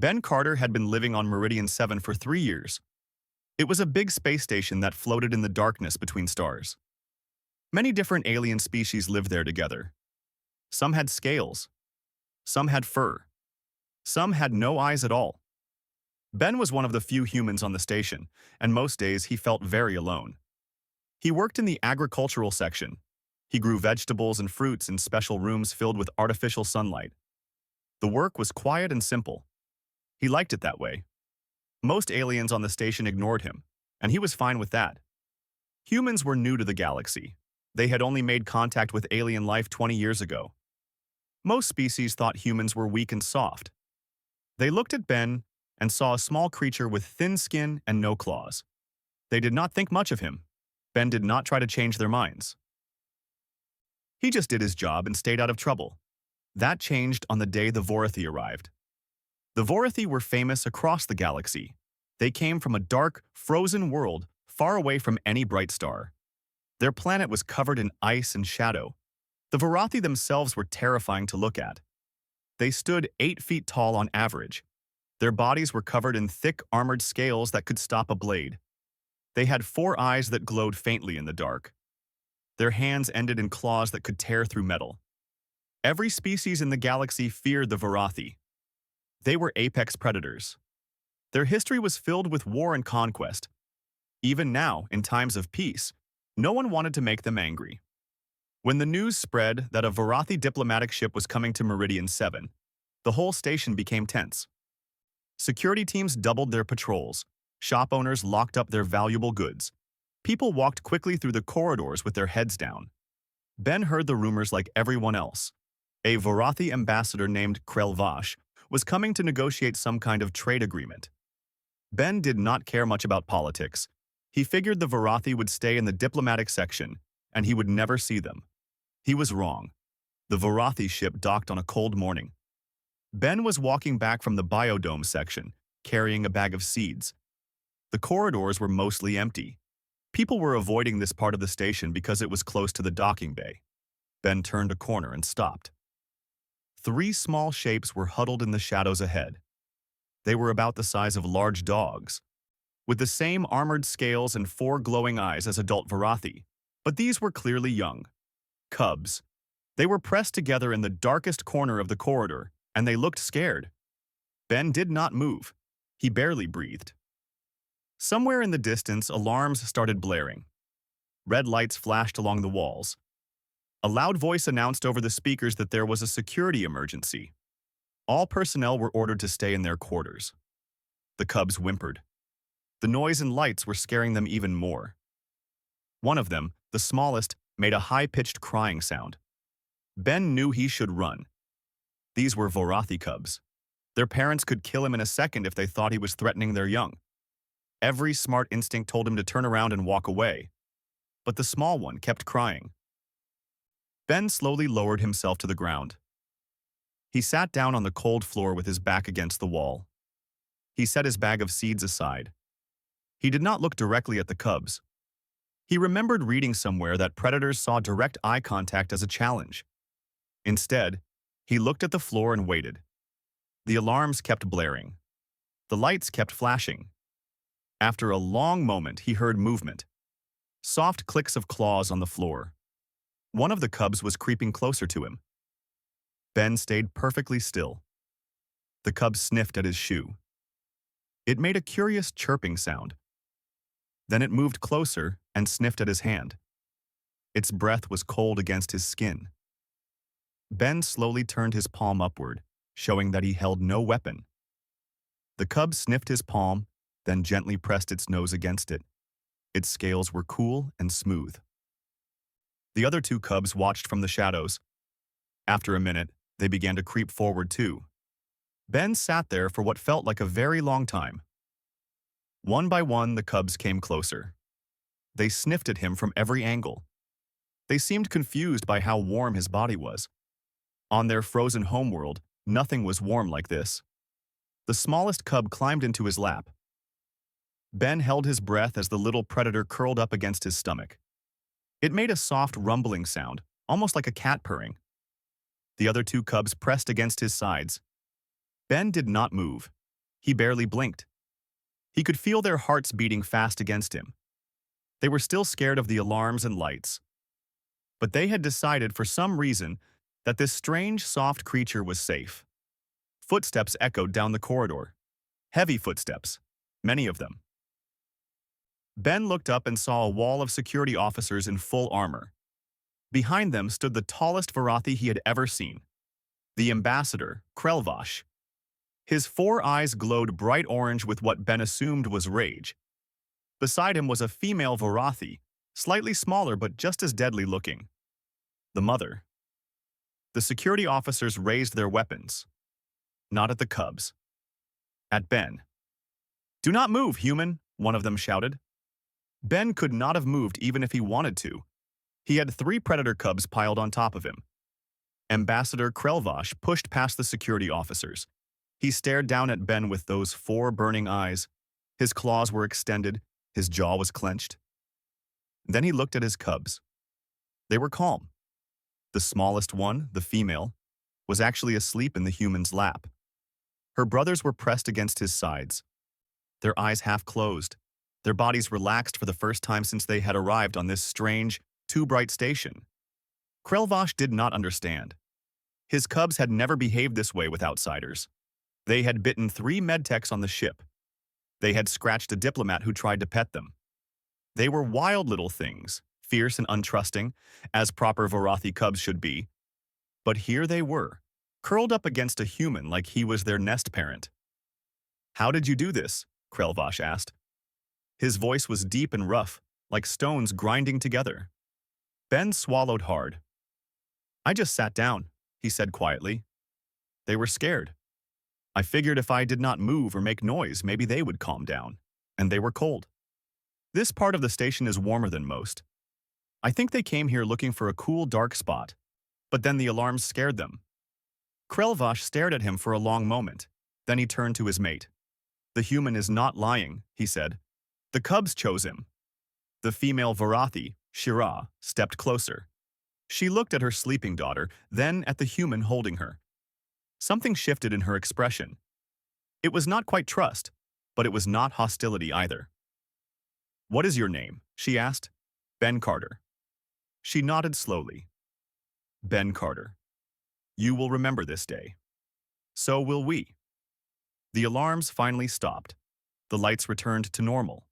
Ben Carter had been living on Meridian 7 for 3 years. It was a big space station that floated in the darkness between stars. Many different alien species lived there together. Some had scales. Some had fur. Some had no eyes at all. Ben was one of the few humans on the station, and most days he felt very alone. He worked in the agricultural section. He grew vegetables and fruits in special rooms filled with artificial sunlight. The work was quiet and simple. He liked it that way. Most aliens on the station ignored him, and he was fine with that. Humans were new to the galaxy. They had only made contact with alien life 20 years ago. Most species thought humans were weak and soft. They looked at Ben and saw a small creature with thin skin and no claws. They did not think much of him. Ben did not try to change their minds. He just did his job and stayed out of trouble. That changed on the day the Vorathi arrived. The Vorathi were famous across the galaxy. They came from a dark, frozen world far away from any bright star. Their planet was covered in ice and shadow. The Vorathi themselves were terrifying to look at. They stood 8 feet tall on average. Their bodies were covered in thick, armored scales that could stop a blade. They had 4 eyes that glowed faintly in the dark. Their hands ended in claws that could tear through metal. Every species in the galaxy feared the Vorathi. They were apex predators. Their history was filled with war and conquest. Even now, in times of peace, no one wanted to make them angry. When the news spread that a Vorathi diplomatic ship was coming to Meridian 7, the whole station became tense. Security teams doubled their patrols. Shop owners locked up their valuable goods. People walked quickly through the corridors with their heads down. Ben heard the rumors like everyone else. A Vorathi ambassador named Krelvash was coming to negotiate some kind of trade agreement. Ben did not care much about politics. He figured the Vorathi would stay in the diplomatic section, and he would never see them. He was wrong. The Vorathi ship docked on a cold morning. Ben was walking back from the biodome section, carrying a bag of seeds. The corridors were mostly empty. People were avoiding this part of the station because it was close to the docking bay. Ben turned a corner and stopped. 3 small shapes were huddled in the shadows ahead. They were about the size of large dogs, with the same armored scales and 4 glowing eyes as adult Vorathi, but these were clearly young. Cubs. They were pressed together in the darkest corner of the corridor, and they looked scared. Ben did not move. He barely breathed. Somewhere in the distance, alarms started blaring. Red lights flashed along the walls. A loud voice announced over the speakers that there was a security emergency. All personnel were ordered to stay in their quarters. The cubs whimpered. The noise and lights were scaring them even more. One of them, the smallest, made a high-pitched crying sound. Ben knew he should run. These were Vorathi cubs. Their parents could kill him in a second if they thought he was threatening their young. Every smart instinct told him to turn around and walk away. But the small one kept crying. Ben slowly lowered himself to the ground. He sat down on the cold floor with his back against the wall. He set his bag of seeds aside. He did not look directly at the cubs. He remembered reading somewhere that predators saw direct eye contact as a challenge. Instead, he looked at the floor and waited. The alarms kept blaring. The lights kept flashing. After a long moment, he heard movement. Soft clicks of claws on the floor. One of the cubs was creeping closer to him. Ben stayed perfectly still. The cub sniffed at his shoe. It made a curious chirping sound. Then it moved closer and sniffed at his hand. Its breath was cold against his skin. Ben slowly turned his palm upward, showing that he held no weapon. The cub sniffed his palm, then gently pressed its nose against it. Its scales were cool and smooth. The other 2 cubs watched from the shadows. After a minute, they began to creep forward too. Ben sat there for what felt like a very long time. One by one, the cubs came closer. They sniffed at him from every angle. They seemed confused by how warm his body was. On their frozen homeworld, nothing was warm like this. The smallest cub climbed into his lap. Ben held his breath as the little predator curled up against his stomach. It made a soft rumbling sound, almost like a cat purring. The other 2 cubs pressed against his sides. Ben did not move. He barely blinked. He could feel their hearts beating fast against him. They were still scared of the alarms and lights. But they had decided for some reason that this strange, soft creature was safe. Footsteps echoed down the corridor. Heavy footsteps, many of them. Ben looked up and saw a wall of security officers in full armor. Behind them stood the tallest Varathi he had ever seen, the ambassador, Krelvash. His 4 eyes glowed bright orange with what Ben assumed was rage. Beside him was a female Varathi, slightly smaller but just as deadly looking. The mother. The security officers raised their weapons. Not at the cubs. At Ben. "Do not move, human," one of them shouted. Ben could not have moved even if he wanted to. He had 3 predator cubs piled on top of him. Ambassador Krelvash pushed past the security officers. He stared down at Ben with those 4 burning eyes. His claws were extended, his jaw was clenched. Then he looked at his cubs. They were calm. The smallest one, the female, was actually asleep in the human's lap. Her brothers were pressed against his sides, their eyes half closed, their bodies relaxed for the first time since they had arrived on this strange, too bright station. Krelvash did not understand. His cubs had never behaved this way with outsiders. They had bitten 3 medtechs on the ship. They had scratched a diplomat who tried to pet them. They were wild little things, fierce and untrusting, as proper Varathi cubs should be. But here they were, curled up against a human like he was their nest parent. "How did you do this?" Krelvash asked. His voice was deep and rough, like stones grinding together. Ben swallowed hard. "I just sat down," he said quietly. "They were scared. I figured if I did not move or make noise, maybe they would calm down. And they were cold. This part of the station is warmer than most. I think they came here looking for a cool, dark spot. But then the alarms scared them." Krelvash stared at him for a long moment. Then he turned to his mate. "The human is not lying," he said. "The cubs chose him." The female Varathi, Shira, stepped closer. She looked at her sleeping daughter, then at the human holding her. Something shifted in her expression. It was not quite trust, but it was not hostility either. "What is your name?" she asked. "Ben Carter." She nodded slowly. "Ben Carter. You will remember this day. So will we." The alarms finally stopped. The lights returned to normal.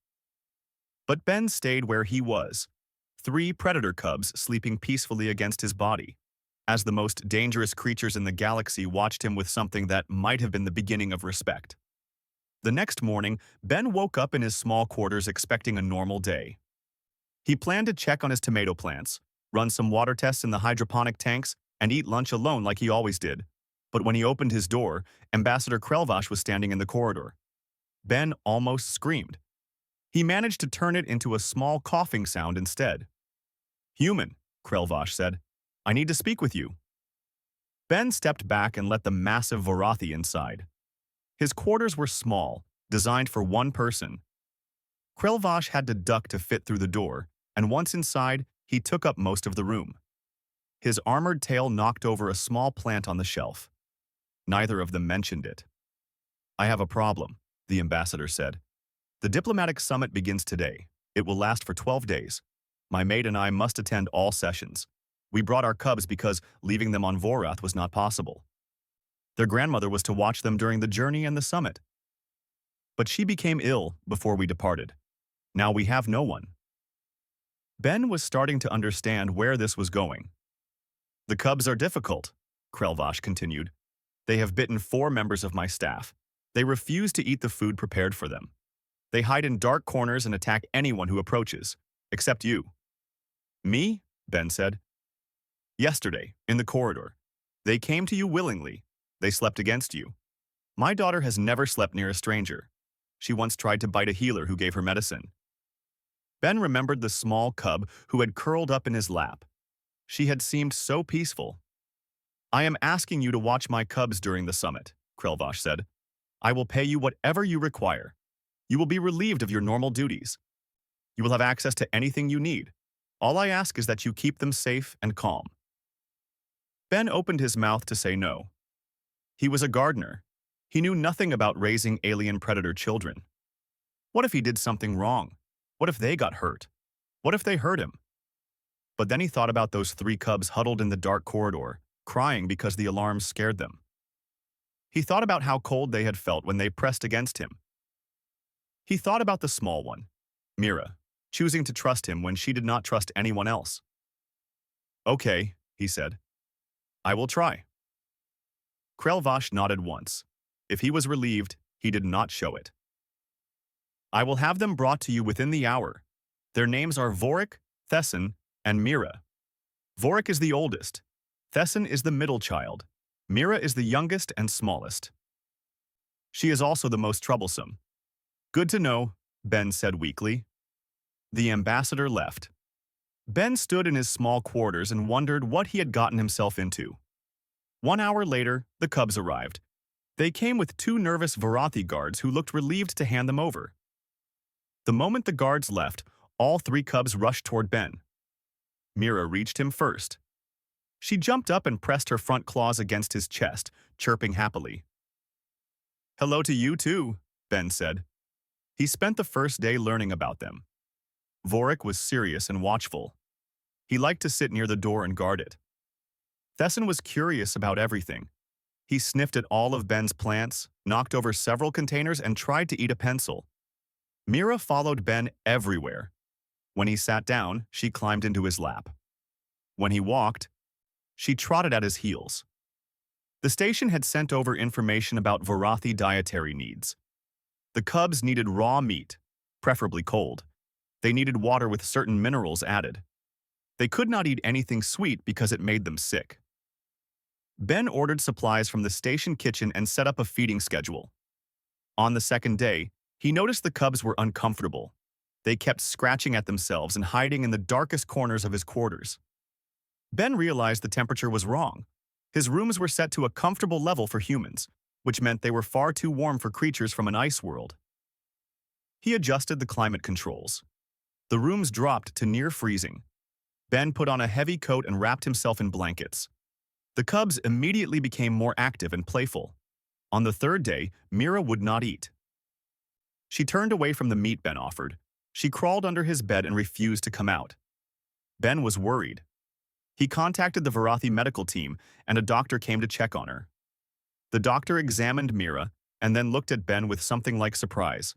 But Ben stayed where he was, 3 predator cubs sleeping peacefully against his body, as the most dangerous creatures in the galaxy watched him with something that might have been the beginning of respect. The next morning, Ben woke up in his small quarters expecting a normal day. He planned to check on his tomato plants, run some water tests in the hydroponic tanks, and eat lunch alone like he always did. But when he opened his door, Ambassador Krelvash was standing in the corridor. Ben almost screamed. He managed to turn it into a small coughing sound instead. "Human," Krelvash said, "I need to speak with you." Ben stepped back and let the massive Varathi inside. His quarters were small, designed for one person. Krelvash had to duck to fit through the door, and once inside, he took up most of the room. His armored tail knocked over a small plant on the shelf. Neither of them mentioned it. "I have a problem," the ambassador said. "The diplomatic summit begins today. It will last for 12 days. My mate and I must attend all sessions. We brought our cubs because leaving them on Vorath was not possible. Their grandmother was to watch them during the journey and the summit. But she became ill before we departed. Now we have no one." Ben was starting to understand where this was going. "The cubs are difficult," Krelvash continued. "They have bitten 4 members of my staff. They refuse to eat the food prepared for them. They hide in dark corners and attack anyone who approaches, except you." "Me?" Ben said. "Yesterday, in the corridor. They came to you willingly. They slept against you. My daughter has never slept near a stranger. She once tried to bite a healer who gave her medicine." Ben remembered the small cub who had curled up in his lap. She had seemed so peaceful. "I am asking you to watch my cubs during the summit," Krelvash said. "I will pay you whatever you require. You will be relieved of your normal duties. You will have access to anything you need. All I ask is that you keep them safe and calm." Ben opened his mouth to say no. He was a gardener. He knew nothing about raising alien predator children. What if he did something wrong? What if they got hurt? What if they hurt him? But then he thought about those three cubs huddled in the dark corridor, crying because the alarms scared them. He thought about how cold they had felt when they pressed against him. He thought about the small one, Mira, choosing to trust him when she did not trust anyone else. "Okay," he said. "I will try." Krelvash nodded once. If he was relieved, he did not show it. "I will have them brought to you within the hour. Their names are Vorik, Thesson, and Mira. Vorik is the oldest. Thesson is the middle child. Mira is the youngest and smallest. She is also the most troublesome." "Good to know," Ben said weakly. The ambassador left. Ben stood in his small quarters and wondered what he had gotten himself into. 1 hour later, the cubs arrived. They came with 2 nervous Varathi guards who looked relieved to hand them over. The moment the guards left, all 3 cubs rushed toward Ben. Mira reached him first. She jumped up and pressed her front claws against his chest, chirping happily. "Hello to you too," Ben said. He spent the first day learning about them. Vorik was serious and watchful. He liked to sit near the door and guard it. Thesson was curious about everything. He sniffed at all of Ben's plants, knocked over several containers, and tried to eat a pencil. Mira followed Ben everywhere. When he sat down, she climbed into his lap. When he walked, she trotted at his heels. The station had sent over information about Varathi dietary needs. The cubs needed raw meat, preferably cold. They needed water with certain minerals added. They could not eat anything sweet because it made them sick. Ben ordered supplies from the station kitchen and set up a feeding schedule. On the second day, he noticed the cubs were uncomfortable. They kept scratching at themselves and hiding in the darkest corners of his quarters. Ben realized the temperature was wrong. His rooms were set to a comfortable level for humans, which meant they were far too warm for creatures from an ice world. He adjusted the climate controls. The rooms dropped to near freezing. Ben put on a heavy coat and wrapped himself in blankets. The cubs immediately became more active and playful. On the third day, Mira would not eat. She turned away from the meat Ben offered. She crawled under his bed and refused to come out. Ben was worried. He contacted the Varathi medical team, and a doctor came to check on her. The doctor examined Mira and then looked at Ben with something like surprise.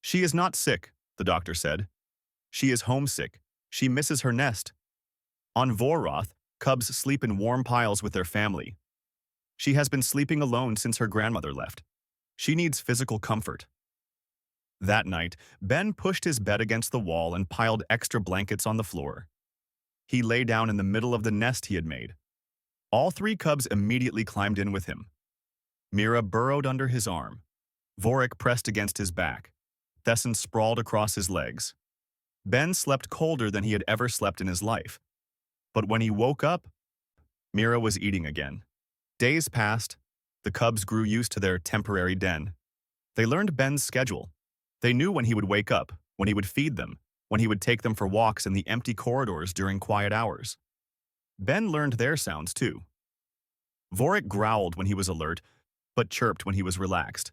"She is not sick," the doctor said. "She is homesick. She misses her nest." On Voroth, cubs sleep in warm piles with their family. She has been sleeping alone since her grandmother left. She needs physical comfort. That night, Ben pushed his bed against the wall and piled extra blankets on the floor. He lay down in the middle of the nest he had made. All 3 cubs immediately climbed in with him. Mira burrowed under his arm. Vorik pressed against his back. Thesson sprawled across his legs. Ben slept colder than he had ever slept in his life. But when he woke up, Mira was eating again. Days passed. The cubs grew used to their temporary den. They learned Ben's schedule. They knew when he would wake up, when he would feed them, when he would take them for walks in the empty corridors during quiet hours. Ben learned their sounds too. Vorik growled when he was alert, but chirped when he was relaxed.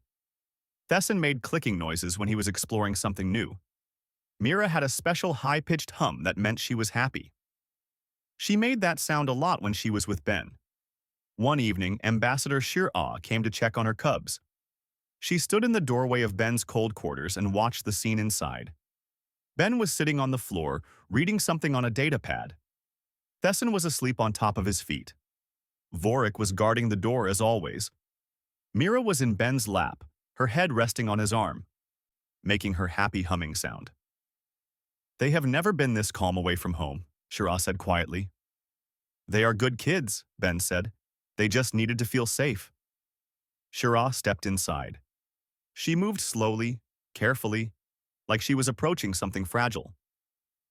Thesson made clicking noises when he was exploring something new. Mira had a special high-pitched hum that meant she was happy. She made that sound a lot when she was with Ben. One evening, Ambassador Shir-Ah came to check on her cubs. She stood in the doorway of Ben's cold quarters and watched the scene inside. Ben was sitting on the floor, reading something on a datapad. Thesson was asleep on top of his feet. Vorik was guarding the door as always. Mira was in Ben's lap, her head resting on his arm, making her happy humming sound. "They have never been this calm away from home," Shir-Ah said quietly. "They are good kids," Ben said. "They just needed to feel safe." Shir-Ah stepped inside. She moved slowly, carefully, like she was approaching something fragile.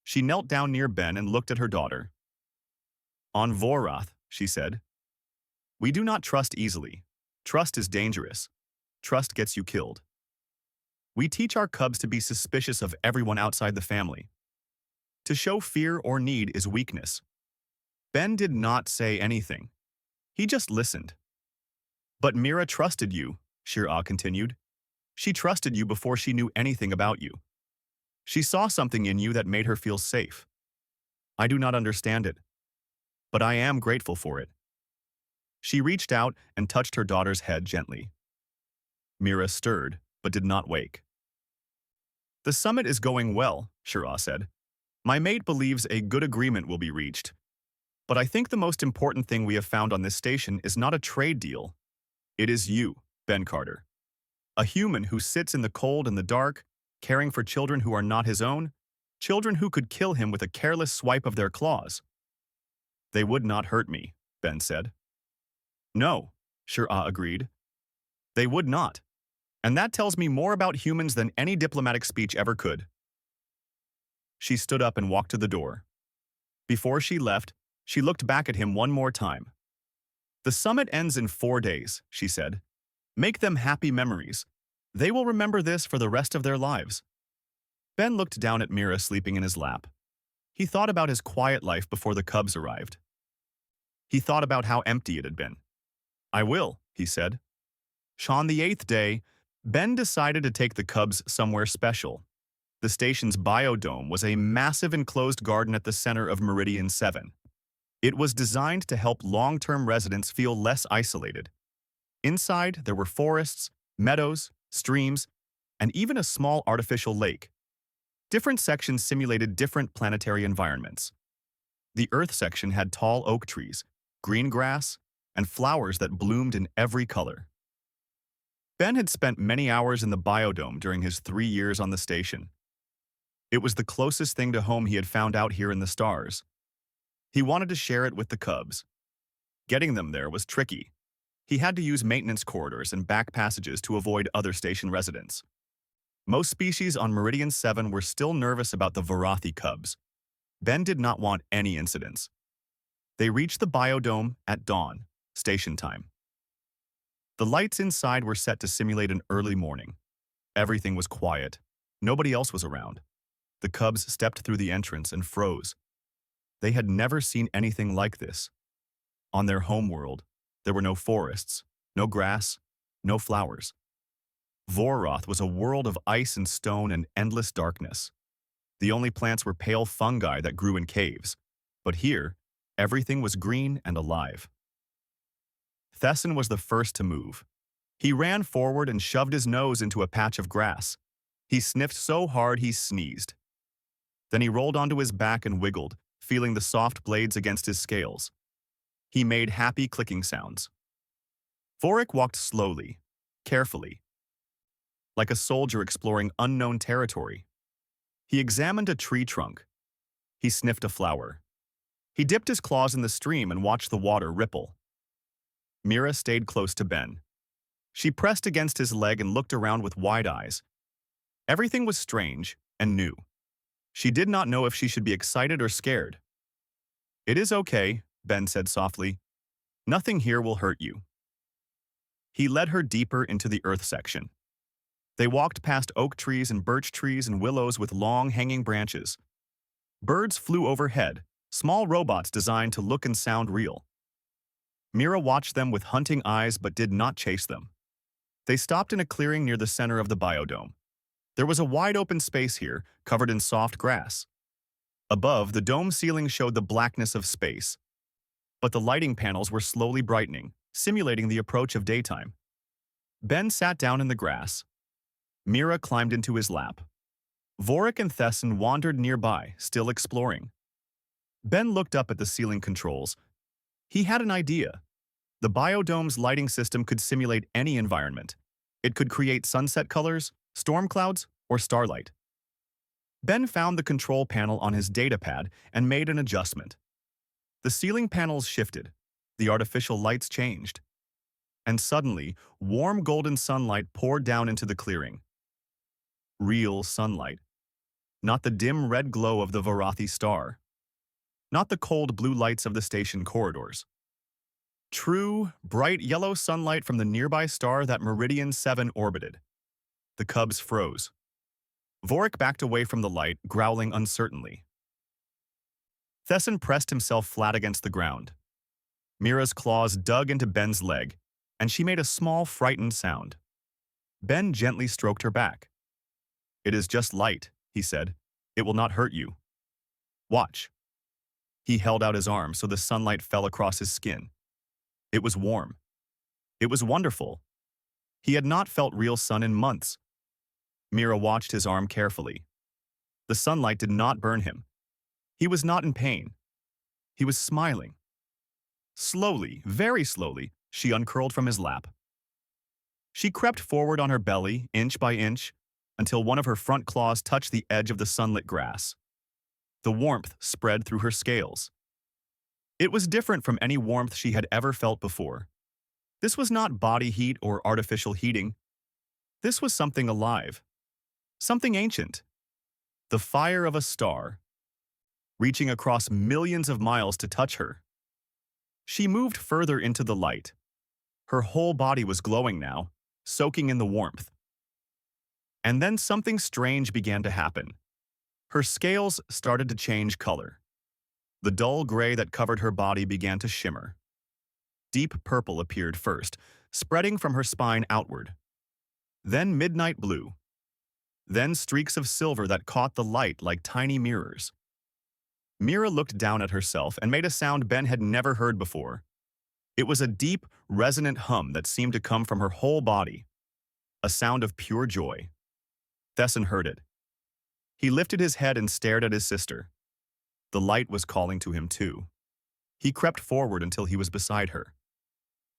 She knelt down near Ben and looked at her daughter. "On Voroth," she said, "we do not trust easily. Trust is dangerous. Trust gets you killed. We teach our cubs to be suspicious of everyone outside the family. To show fear or need is weakness." Ben did not say anything. He just listened. "But Mira trusted you," Shir-Ah continued. She trusted you before she knew anything about you. She saw something in you that made her feel safe. I do not understand it, but I am grateful for it. She reached out and touched her daughter's head gently. Mira stirred, but did not wake. The summit is going well, Shir-Ah said. My mate believes a good agreement will be reached. But I think the most important thing we have found on this station is not a trade deal. It is you, Ben Carter. A human who sits in the cold and the dark, caring for children who are not his own, children who could kill him with a careless swipe of their claws. They would not hurt me, Ben said. No, Shir-Ah agreed. They would not. And that tells me more about humans than any diplomatic speech ever could. She stood up and walked to the door. Before she left, she looked back at him one more time. The summit ends in 4 days, she said. Make them happy memories. They will remember this for the rest of their lives. Ben looked down at Mira sleeping in his lap. He thought about his quiet life before the Cubs arrived. He thought about how empty it had been. I will, he said. On the 8th day, Ben decided to take the Cubs somewhere special. The station's biodome was a massive enclosed garden at the center of Meridian 7. It was designed to help long-term residents feel less isolated. Inside, there were forests, meadows, streams, and even a small artificial lake. Different sections simulated different planetary environments. The Earth section had tall oak trees, green grass, and flowers that bloomed in every color. Ben had spent many hours in the biodome during his 3 years on the station. It was the closest thing to home he had found out here in the stars. He wanted to share it with the Cubs. Getting them there was tricky. He had to use maintenance corridors and back passages to avoid other station residents. Most species on Meridian 7 were still nervous about the Varathi Cubs. Ben did not want any incidents. They reached the biodome at dawn, station time. The lights inside were set to simulate an early morning. Everything was quiet. Nobody else was around. The Cubs stepped through the entrance and froze. They had never seen anything like this. On their homeworld, there were no forests, no grass, no flowers. Voroth was a world of ice and stone and endless darkness. The only plants were pale fungi that grew in caves. But here, everything was green and alive. Thesson was the first to move. He ran forward and shoved his nose into a patch of grass. He sniffed so hard he sneezed. Then he rolled onto his back and wiggled, feeling the soft blades against his scales. He made happy clicking sounds. Vorik walked slowly, carefully, like a soldier exploring unknown territory. He examined a tree trunk. He sniffed a flower. He dipped his claws in the stream and watched the water ripple. Mira stayed close to Ben. She pressed against his leg and looked around with wide eyes. Everything was strange and new. She did not know if she should be excited or scared. It is okay, Ben said softly. Nothing here will hurt you. He led her deeper into the earth section. They walked past oak trees and birch trees and willows with long hanging branches. Birds flew overhead, small robots designed to look and sound real. Mira watched them with hunting eyes but did not chase them. They stopped in a clearing near the center of the biodome. There was a wide open space here, covered in soft grass. Above, the dome ceiling showed the blackness of space. But the lighting panels were slowly brightening, simulating the approach of daytime. Ben sat down in the grass. Mira climbed into his lap. Vorik and Thesson wandered nearby, still exploring. Ben looked up at the ceiling controls. He had an idea. The biodome's lighting system could simulate any environment. It could create sunset colors, storm clouds, or starlight. Ben found the control panel on his datapad and made an adjustment. The ceiling panels shifted. The artificial lights changed. And suddenly, warm golden sunlight poured down into the clearing. Real sunlight. Not the dim red glow of the Varathi star. Not the cold blue lights of the station corridors. True, bright yellow sunlight from the nearby star that Meridian 7 orbited. The Cubs froze. Vorik backed away from the light, growling uncertainly. Thesson pressed himself flat against the ground. Mira's claws dug into Ben's leg, and she made a small, frightened sound. Ben gently stroked her back. "It is just light," he said. "It will not hurt you. Watch." He held out his arm so the sunlight fell across his skin. It was warm. It was wonderful. He had not felt real sun in months. Mira watched his arm carefully. The sunlight did not burn him. He was not in pain. He was smiling. Slowly, very slowly, she uncurled from his lap. She crept forward on her belly, inch by inch, until one of her front claws touched the edge of the sunlit grass. The warmth spread through her scales. It was different from any warmth she had ever felt before. This was not body heat or artificial heating. This was something alive, something ancient. The fire of a star, reaching across millions of miles to touch her. She moved further into the light. Her whole body was glowing now, soaking in the warmth. And then something strange began to happen. Her scales started to change color. The dull gray that covered her body began to shimmer. Deep purple appeared first, spreading from her spine outward. Then midnight blue. Then streaks of silver that caught the light like tiny mirrors. Mira looked down at herself and made a sound Ben had never heard before. It was a deep, resonant hum that seemed to come from her whole body. A sound of pure joy. Thesson heard it. He lifted his head and stared at his sister. The light was calling to him too. He crept forward until he was beside her.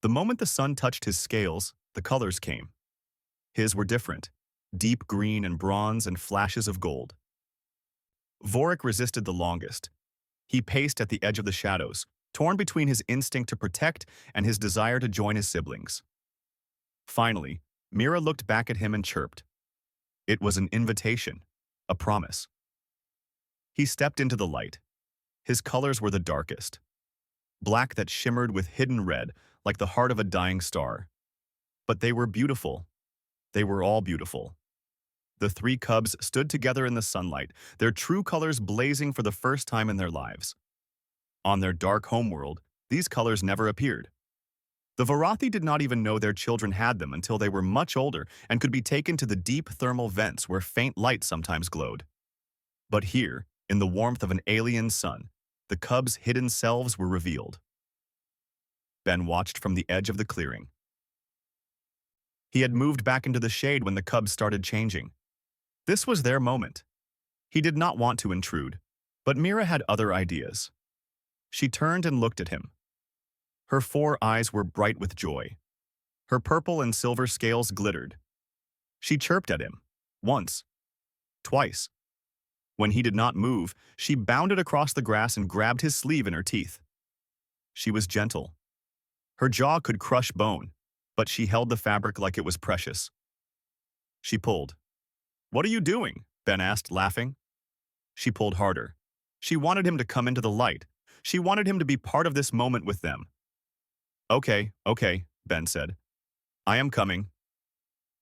The moment the sun touched his scales, the colors came. His were different, deep green and bronze and flashes of gold. Vorik resisted the longest. He paced at the edge of the shadows, torn between his instinct to protect and his desire to join his siblings. Finally, Mira looked back at him and chirped. It was an invitation, a promise. He stepped into the light. His colors were the darkest. Black that shimmered with hidden red, like the heart of a dying star. But they were beautiful. They were all beautiful. The three cubs stood together in the sunlight, their true colors blazing for the first time in their lives. On their dark homeworld, these colors never appeared. The Varathi did not even know their children had them until they were much older and could be taken to the deep thermal vents where faint light sometimes glowed. But here, in the warmth of an alien sun, the cubs' hidden selves were revealed. Ben watched from the edge of the clearing. He had moved back into the shade when the cubs started changing. This was their moment. He did not want to intrude, but Mira had other ideas. She turned and looked at him. Her 4 eyes were bright with joy. Her purple and silver scales glittered. She chirped at him, once, twice. When he did not move, she bounded across the grass and grabbed his sleeve in her teeth. She was gentle. Her jaw could crush bone, but she held the fabric like it was precious. She pulled. "What are you doing?" Ben asked, laughing. She pulled harder. She wanted him to come into the light. She wanted him to be part of this moment with them. Okay, Ben said. "I am coming."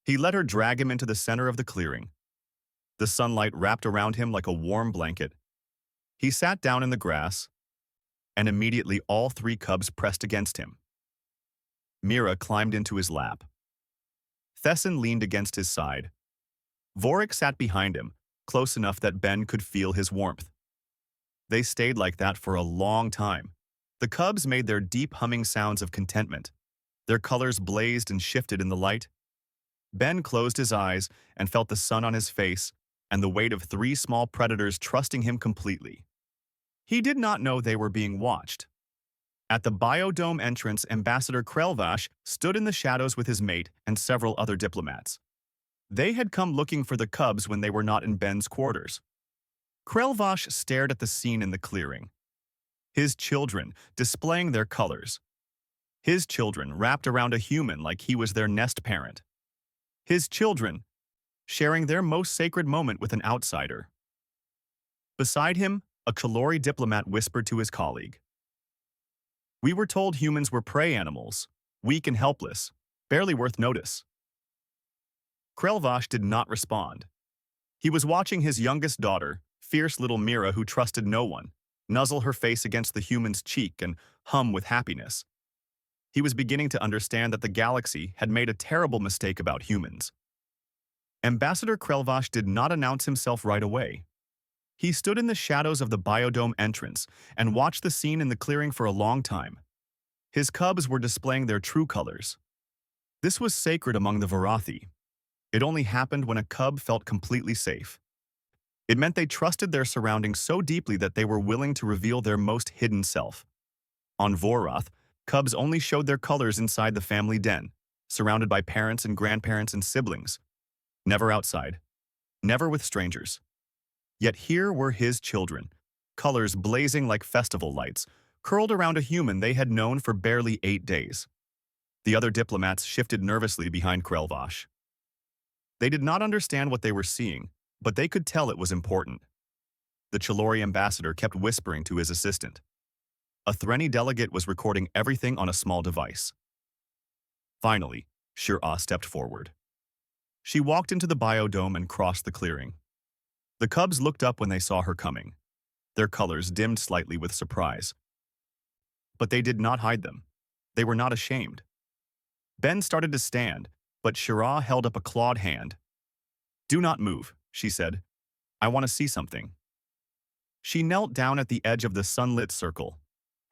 He let her drag him into the center of the clearing. The sunlight wrapped around him like a warm blanket. He sat down in the grass, and immediately all 3 cubs pressed against him. Mira climbed into his lap. Thesson leaned against his side. Vorik sat behind him, close enough that Ben could feel his warmth. They stayed like that for a long time. The cubs made their deep humming sounds of contentment. Their colors blazed and shifted in the light. Ben closed his eyes and felt the sun on his face and the weight of 3 small predators trusting him completely. He did not know they were being watched. At the biodome entrance, Ambassador Krelvash stood in the shadows with his mate and several other diplomats. They had come looking for the cubs when they were not in Ben's quarters. Krelvash stared at the scene in the clearing. His children displaying their colors. His children wrapped around a human like he was their nest parent. His children sharing their most sacred moment with an outsider. Beside him, a Kalori diplomat whispered to his colleague. "We were told humans were prey animals, weak and helpless, barely worth notice." Krelvash did not respond. He was watching his youngest daughter, fierce little Mira who trusted no one, nuzzle her face against the human's cheek and hum with happiness. He was beginning to understand that the galaxy had made a terrible mistake about humans. Ambassador Krelvash did not announce himself right away. He stood in the shadows of the biodome entrance and watched the scene in the clearing for a long time. His cubs were displaying their true colors. This was sacred among the Varathi. It only happened when a cub felt completely safe. It meant they trusted their surroundings so deeply that they were willing to reveal their most hidden self. On Vorath, cubs only showed their colors inside the family den, surrounded by parents and grandparents and siblings. Never outside. Never with strangers. Yet here were his children, colors blazing like festival lights, curled around a human they had known for barely 8 days. The other diplomats shifted nervously behind Krelvash. They did not understand what they were seeing, but they could tell it was important. The Chalori ambassador kept whispering to his assistant. A Threni delegate was recording everything on a small device. Finally, Shir-Ah stepped forward. She walked into the biodome and crossed the clearing. The cubs looked up when they saw her coming. Their colors dimmed slightly with surprise. But they did not hide them. They were not ashamed. Ben started to stand, but Shir-Ah held up a clawed hand. "Do not move," she said. "I want to see something." She knelt down at the edge of the sunlit circle.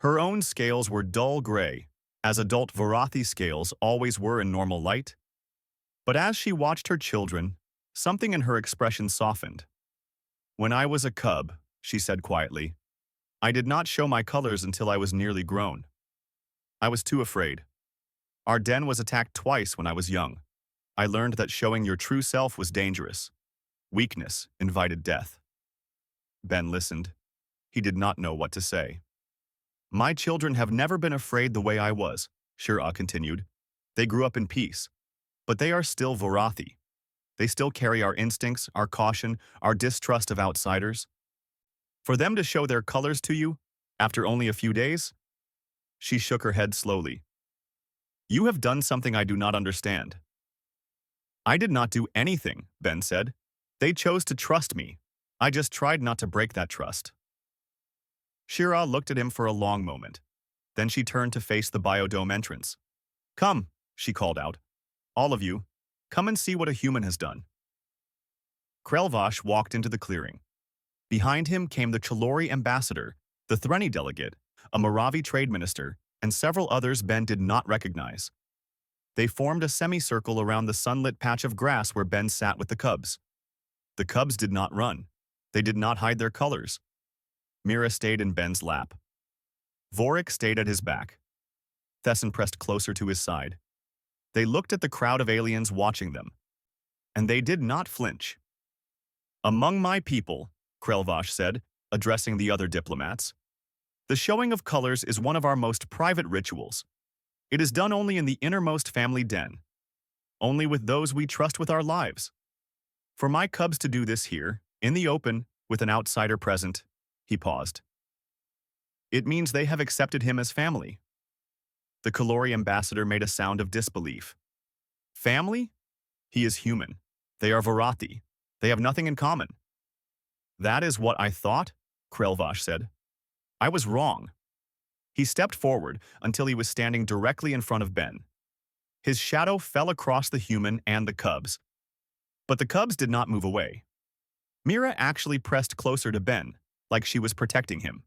Her own scales were dull gray, as adult Varathi scales always were in normal light. But as she watched her children, something in her expression softened. "When I was a cub," she said quietly, "I did not show my colors until I was nearly grown. I was too afraid. Our den was attacked twice when I was young. I learned that showing your true self was dangerous. Weakness invited death." Ben listened. He did not know what to say. "My children have never been afraid the way I was," Shir-Ah continued. "They grew up in peace. But they are still Varathi. They still carry our instincts, our caution, our distrust of outsiders. For them to show their colors to you, after only a few days?" She shook her head slowly. "You have done something I do not understand." "I did not do anything," Ben said. "They chose to trust me. I just tried not to break that trust." Shir-Ah looked at him for a long moment. Then she turned to face the biodome entrance. "Come," she called out. "All of you, come and see what a human has done." Krelvash walked into the clearing. Behind him came the Chalori ambassador, the Threni delegate, a Moravi trade minister, and several others Ben did not recognize. They formed a semicircle around the sunlit patch of grass where Ben sat with the cubs. The cubs did not run. They did not hide their colors. Mira stayed in Ben's lap. Vorik stayed at his back. Thesson pressed closer to his side. They looked at the crowd of aliens watching them, and they did not flinch. "Among my people," Krelvash said, addressing the other diplomats, "the showing of colors is one of our most private rituals. It is done only in the innermost family den, only with those we trust with our lives. For my cubs to do this here, in the open, with an outsider present," he paused, "it means they have accepted him as family." The Kalori ambassador made a sound of disbelief. "Family? He is human. They are Varathi. They have nothing in common." "That is what I thought," Krelvash said. "I was wrong." He stepped forward until he was standing directly in front of Ben. His shadow fell across the human and the cubs. But the cubs did not move away. Mira actually pressed closer to Ben, like she was protecting him.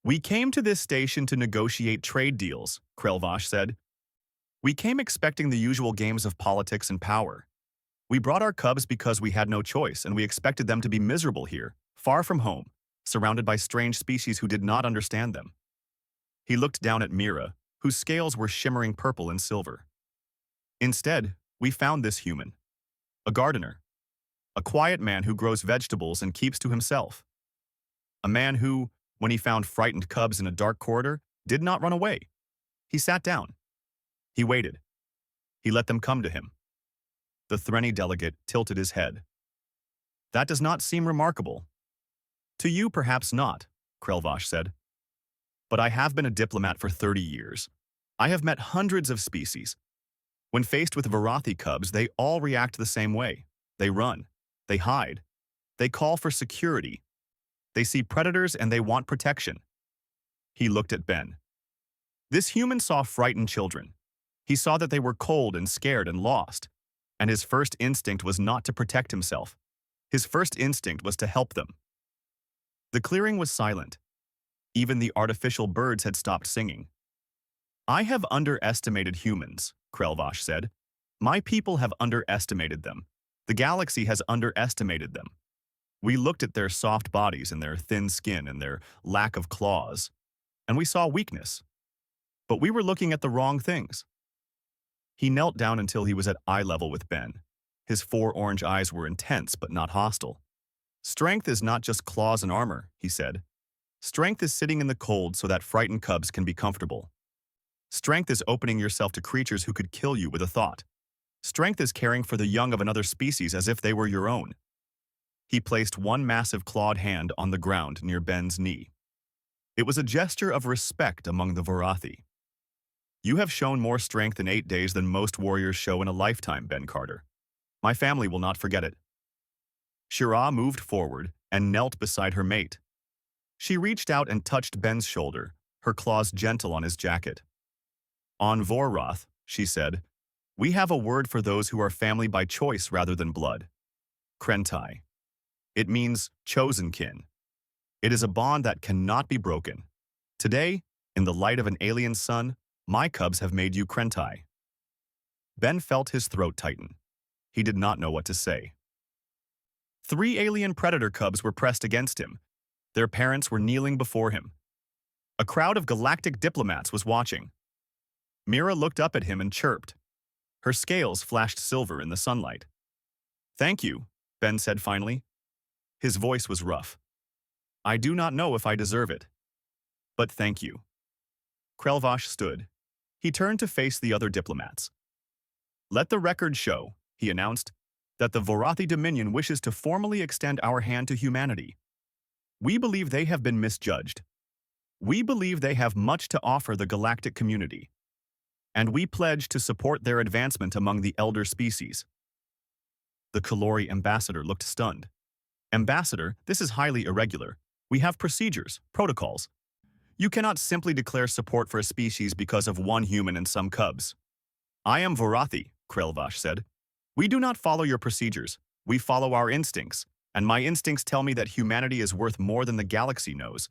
"We came to this station to negotiate trade deals," Krelvash said. "We came expecting the usual games of politics and power. We brought our cubs because we had no choice, and we expected them to be miserable here, far from home, surrounded by strange species who did not understand them." He looked down at Mira, whose scales were shimmering purple and silver. "Instead, we found this human. A gardener. A quiet man who grows vegetables and keeps to himself. A man who, when he found frightened cubs in a dark corridor, did not run away. He sat down. He waited. He let them come to him." The Threni delegate tilted his head. "That does not seem remarkable." "To you, perhaps not," Krelvash said. "But I have been a diplomat for 30 years. I have met hundreds of species. When faced with Varathi cubs, they all react the same way. They run. They hide. They call for security. They see predators and they want protection." He looked at Ben. This human saw frightened children. He saw that they were cold and scared and lost. and his first instinct was not to protect himself. His first instinct was to help them. The clearing was silent. Even the artificial birds had stopped singing. "I have underestimated humans," Krelvash said. "My people have underestimated them. The galaxy has underestimated them. We looked at their soft bodies and their thin skin and their lack of claws, and we saw weakness. But we were looking at the wrong things." He knelt down until he was at eye level with Ben. His 4 orange eyes were intense but not hostile. "Strength is not just claws and armor," he said. "Strength is sitting in the cold so that frightened cubs can be comfortable. Strength is opening yourself to creatures who could kill you with a thought. Strength is caring for the young of another species as if they were your own." He placed one massive clawed hand on the ground near Ben's knee. It was a gesture of respect among the Vorathi. "You have shown more strength in 8 days than most warriors show in a lifetime, Ben Carter. My family will not forget it." Shira moved forward and knelt beside her mate. She reached out and touched Ben's shoulder, her claws gentle on his jacket. "On Vorroth," she said, "we have a word for those who are family by choice rather than blood. Krentai. It means chosen kin. It is a bond that cannot be broken. Today, in the light of an alien sun, my cubs have made you Krentai." Ben felt his throat tighten. He did not know what to say. 3 alien predator cubs were pressed against him. Their parents were kneeling before him. A crowd of galactic diplomats was watching. Mira looked up at him and chirped. Her scales flashed silver in the sunlight. "Thank you," Ben said finally. His voice was rough. "I do not know if I deserve it. But thank you." Krelvash stood. He turned to face the other diplomats. "Let the record show," he announced, "that the Vorathi Dominion wishes to formally extend our hand to humanity. We believe they have been misjudged. We believe they have much to offer the galactic community. And we pledge to support their advancement among the elder species." The Kalori ambassador looked stunned. "Ambassador, this is highly irregular. We have procedures, protocols. You cannot simply declare support for a species because of one human and some cubs." "I am Vorathi," Krelvash said. "We do not follow your procedures. We follow our instincts, and my instincts tell me that humanity is worth more than the galaxy knows."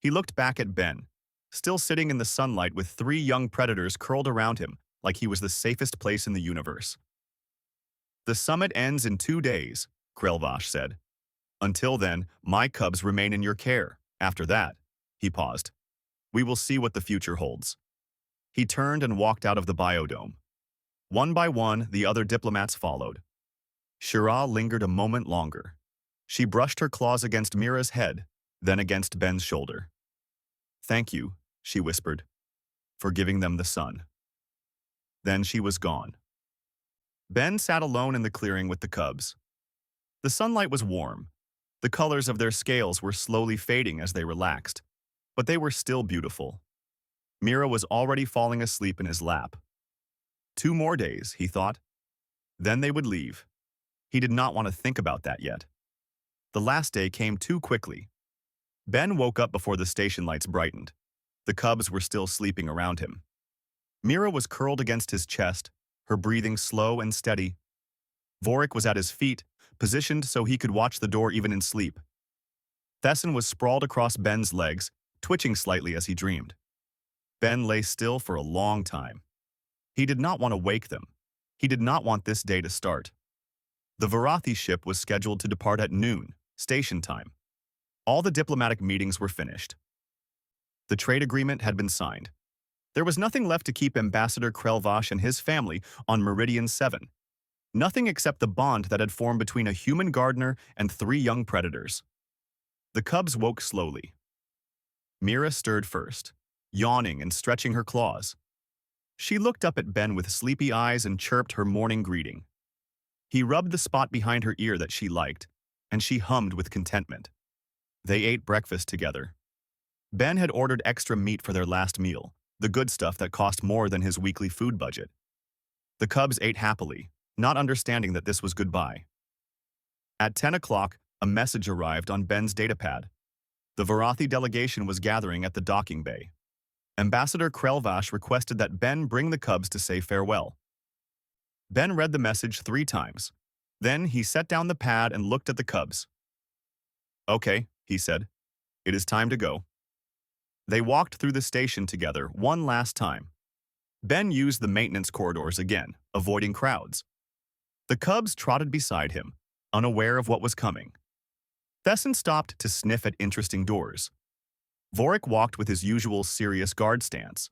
He looked back at Ben, still sitting in the sunlight with 3 young predators curled around him like he was the safest place in the universe. "The summit ends in 2 days," Krelvash said. "Until then, my cubs remain in your care. After that," he paused, "we will see what the future holds." He turned and walked out of the biodome. One by one, the other diplomats followed. Shira lingered a moment longer. She brushed her claws against Mira's head, then against Ben's shoulder. "Thank you," she whispered, "for giving them the sun." Then she was gone. Ben sat alone in the clearing with the cubs. The sunlight was warm. The colors of their scales were slowly fading as they relaxed, but they were still beautiful. Mira was already falling asleep in his lap. 2 more days, he thought. Then they would leave. He did not want to think about that yet. The last day came too quickly. Ben woke up before the station lights brightened. The cubs were still sleeping around him. Mira was curled against his chest, her breathing slow and steady. Vorik was at his feet, positioned so he could watch the door even in sleep. Thesson was sprawled across Ben's legs, twitching slightly as he dreamed. Ben lay still for a long time. He did not want to wake them. He did not want this day to start. The Vorathi ship was scheduled to depart at noon, station time. All the diplomatic meetings were finished. The trade agreement had been signed. There was nothing left to keep Ambassador Krelvash and his family on Meridian 7. Nothing except the bond that had formed between a human gardener and 3 young predators. The cubs woke slowly. Mira stirred first, yawning and stretching her claws. She looked up at Ben with sleepy eyes and chirped her morning greeting. He rubbed the spot behind her ear that she liked, and she hummed with contentment. They ate breakfast together. Ben had ordered extra meat for their last meal, the good stuff that cost more than his weekly food budget. The cubs ate happily, not understanding that this was goodbye. At 10 o'clock, a message arrived on Ben's datapad. The Vorathi delegation was gathering at the docking bay. Ambassador Krelvash requested that Ben bring the cubs to say farewell. Ben read the message 3 times. Then he set down the pad and looked at the cubs. "Okay," he said. "It is time to go." They walked through the station together one last time. Ben used the maintenance corridors again, avoiding crowds. The cubs trotted beside him, unaware of what was coming. Thesson stopped to sniff at interesting doors. Vorik walked with his usual serious guard stance.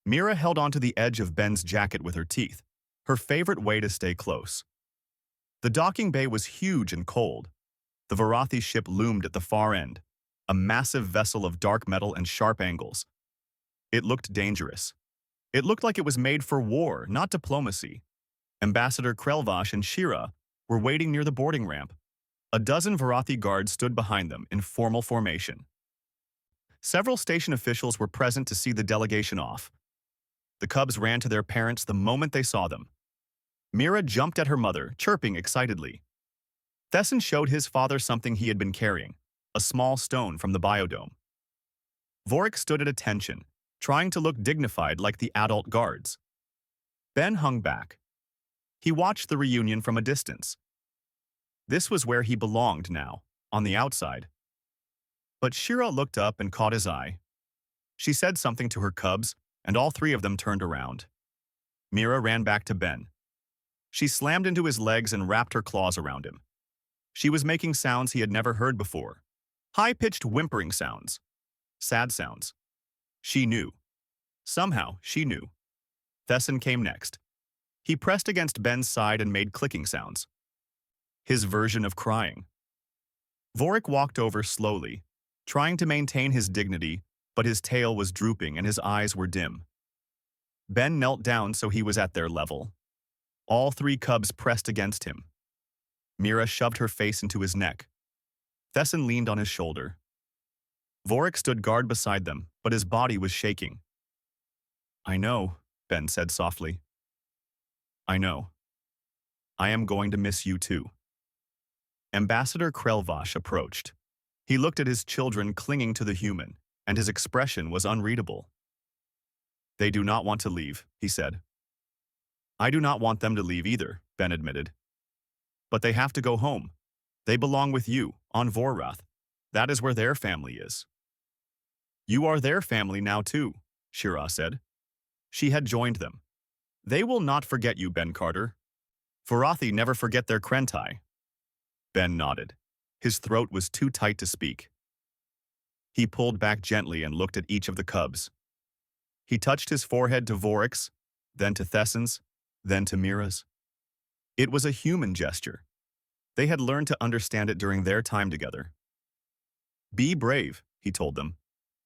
Mira held onto the edge of Ben's jacket with her teeth, her favorite way to stay close. The docking bay was huge and cold. The Varathi ship loomed at the far end, a massive vessel of dark metal and sharp angles. It looked dangerous. It looked like it was made for war, not diplomacy. Ambassador Krelvash and Shira were waiting near the boarding ramp. A dozen Varathi guards stood behind them in formal formation. Several station officials were present to see the delegation off. The cubs ran to their parents the moment they saw them. Mira jumped at her mother, chirping excitedly. Thesson showed his father something he had been carrying, a small stone from the biodome. Vorik stood at attention, trying to look dignified like the adult guards. Ben hung back. He watched the reunion from a distance. This was where he belonged now, on the outside. But Shira looked up and caught his eye. She said something to her cubs, and all 3 of them turned around. Mira ran back to Ben. She slammed into his legs and wrapped her claws around him. She was making sounds he had never heard before. High-pitched whimpering sounds. Sad sounds. She knew. Somehow, she knew. Thesson came next. He pressed against Ben's side and made clicking sounds. His version of crying. Vorik walked over slowly, trying to maintain his dignity, but his tail was drooping and his eyes were dim. Ben knelt down so he was at their level. All 3 cubs pressed against him. Mira shoved her face into his neck. Thesson leaned on his shoulder. Vorik stood guard beside them, but his body was shaking. "I know," Ben said softly. "I know. I am going to miss you too." Ambassador Krelvash approached. He looked at his children clinging to the human, and his expression was unreadable. "They do not want to leave," he said. "I do not want them to leave either," Ben admitted. "But they have to go home. They belong with you, on Vorrath. That is where their family is." "You are their family now too," Shira said. She had joined them. "They will not forget you, Ben Carter. Varathi never forget their Krentai." Ben nodded. His throat was too tight to speak. He pulled back gently and looked at each of the cubs. He touched his forehead to Vorik's, then to Thesson's, then to Mira's. It was a human gesture. They had learned to understand it during their time together. "Be brave," he told them.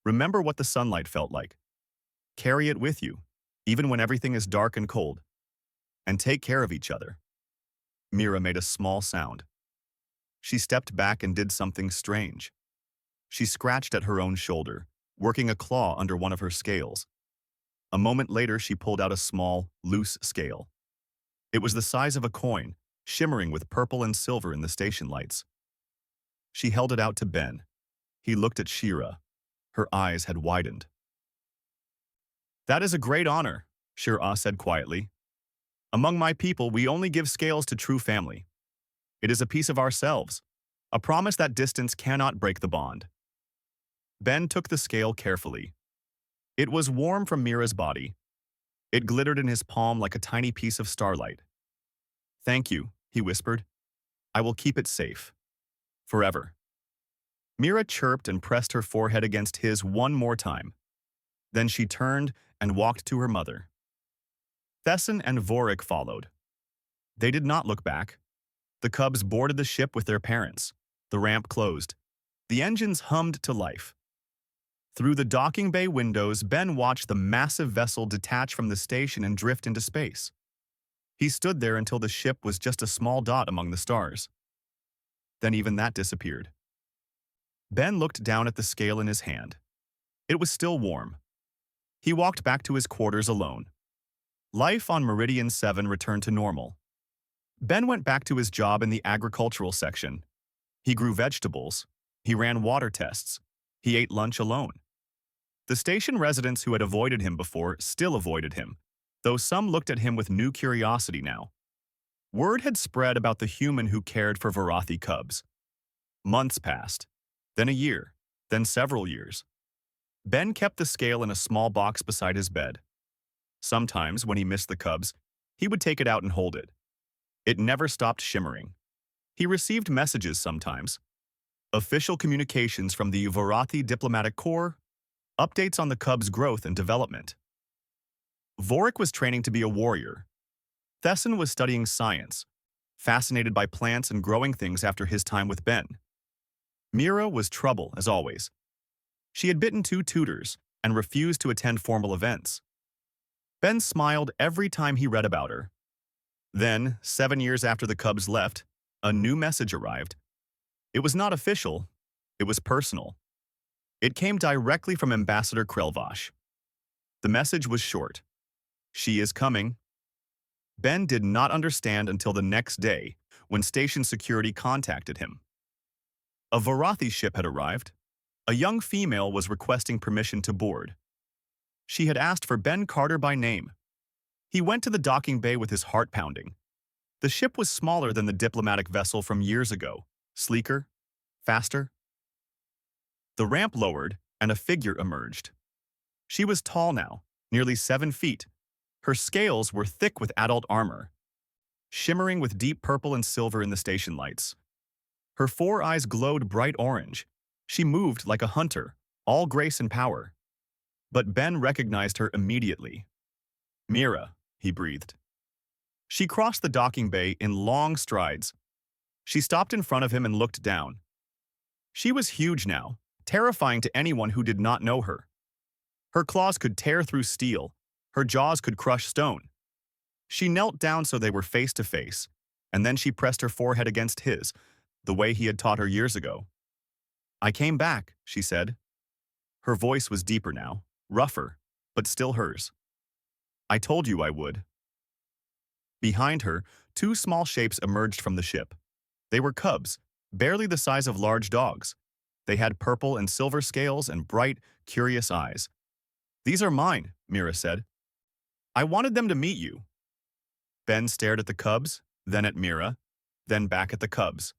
"Remember what the sunlight felt like. Carry it with you, even when everything is dark and cold. And take care of each other." Mira made a small sound. She stepped back and did something strange. She scratched at her own shoulder, working a claw under one of her scales. A moment later, she pulled out a small, loose scale. It was the size of a coin, shimmering with purple and silver in the station lights. She held it out to Ben. He looked at Shira. Her eyes had widened. "That is a great honor," Shira said quietly. "Among my people, we only give scales to true family. It is a piece of ourselves, a promise that distance cannot break the bond." Ben took the scale carefully. It was warm from Mira's body. It glittered in his palm like a tiny piece of starlight. "Thank you," he whispered. "I will keep it safe. Forever." Mira chirped and pressed her forehead against his one more time. Then she turned and walked to her mother. Thesson and Vorik followed. They did not look back. The cubs boarded the ship with their parents. The ramp closed. The engines hummed to life. Through the docking bay windows, Ben watched the massive vessel detach from the station and drift into space. He stood there until the ship was just a small dot among the stars. Then even that disappeared. Ben looked down at the scale in his hand. It was still warm. He walked back to his quarters alone. Life on Meridian 7 returned to normal. Ben went back to his job in the agricultural section. He grew vegetables. He ran water tests. He ate lunch alone. The station residents who had avoided him before still avoided him, though some looked at him with new curiosity now. Word had spread about the human who cared for Varathi cubs. Months passed, then a year, then several years. Ben kept the scale in a small box beside his bed. Sometimes, when he missed the cubs, he would take it out and hold it. It never stopped shimmering. He received messages sometimes. Official communications from the Varathi Diplomatic Corps, updates on the cubs' growth and development. Vorik was training to be a warrior. Thesson was studying science, fascinated by plants and growing things after his time with Ben. Mira was trouble, as always. She had bitten 2 tutors and refused to attend formal events. Ben smiled every time he read about her. Then, 7 years after the cubs left, a new message arrived. It was not official, it was personal. It came directly from Ambassador Krelvash. The message was short. She is coming. Ben did not understand until the next day, when station security contacted him. A Varathi ship had arrived. A young female was requesting permission to board. She had asked for Ben Carter by name. He went to the docking bay with his heart pounding. The ship was smaller than the diplomatic vessel from years ago, sleeker, faster. The ramp lowered, and a figure emerged. She was tall now, nearly 7 feet. Her scales were thick with adult armor, shimmering with deep purple and silver in the station lights. Her 4 eyes glowed bright orange. She moved like a hunter, all grace and power. But Ben recognized her immediately. Mira, he breathed. She crossed the docking bay in long strides. She stopped in front of him and looked down. She was huge now, terrifying to anyone who did not know her. Her claws could tear through steel. Her jaws could crush stone. She knelt down so they were face to face, and then she pressed her forehead against his, the way he had taught her years ago. I came back, she said. Her voice was deeper now, rougher, but still hers. I told you I would. Behind her, 2 small shapes emerged from the ship. They were cubs, barely the size of large dogs. They had purple and silver scales and bright, curious eyes. These are mine, Mira said. I wanted them to meet you. Ben stared at the cubs, then at Mira, then back at the cubs.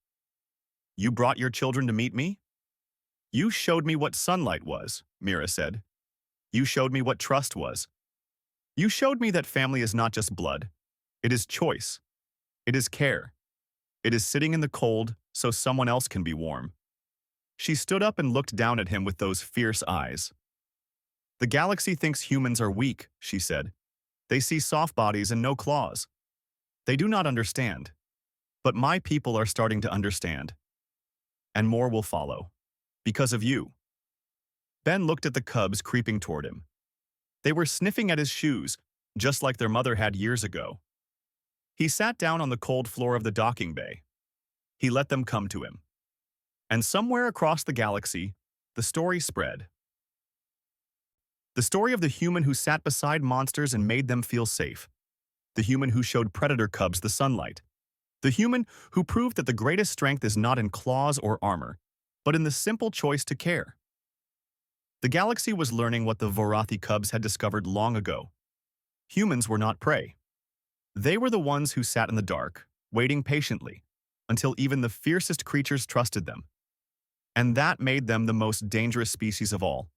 You brought your children to meet me? You showed me what sunlight was, Mira said. You showed me what trust was. You showed me that family is not just blood. It is choice. It is care. It is sitting in the cold so someone else can be warm. She stood up and looked down at him with those fierce eyes. The galaxy thinks humans are weak, she said. They see soft bodies and no claws. They do not understand. But my people are starting to understand. And more will follow. Because of you. Ben looked at the cubs creeping toward him. They were sniffing at his shoes, just like their mother had years ago. He sat down on the cold floor of the docking bay. He let them come to him. And somewhere across the galaxy, the story spread. The story of the human who sat beside monsters and made them feel safe. The human who showed predator cubs the sunlight. The human who proved that the greatest strength is not in claws or armor, but in the simple choice to care. The galaxy was learning what the Varathi cubs had discovered long ago. Humans were not prey. They were the ones who sat in the dark, waiting patiently, until even the fiercest creatures trusted them. And that made them the most dangerous species of all.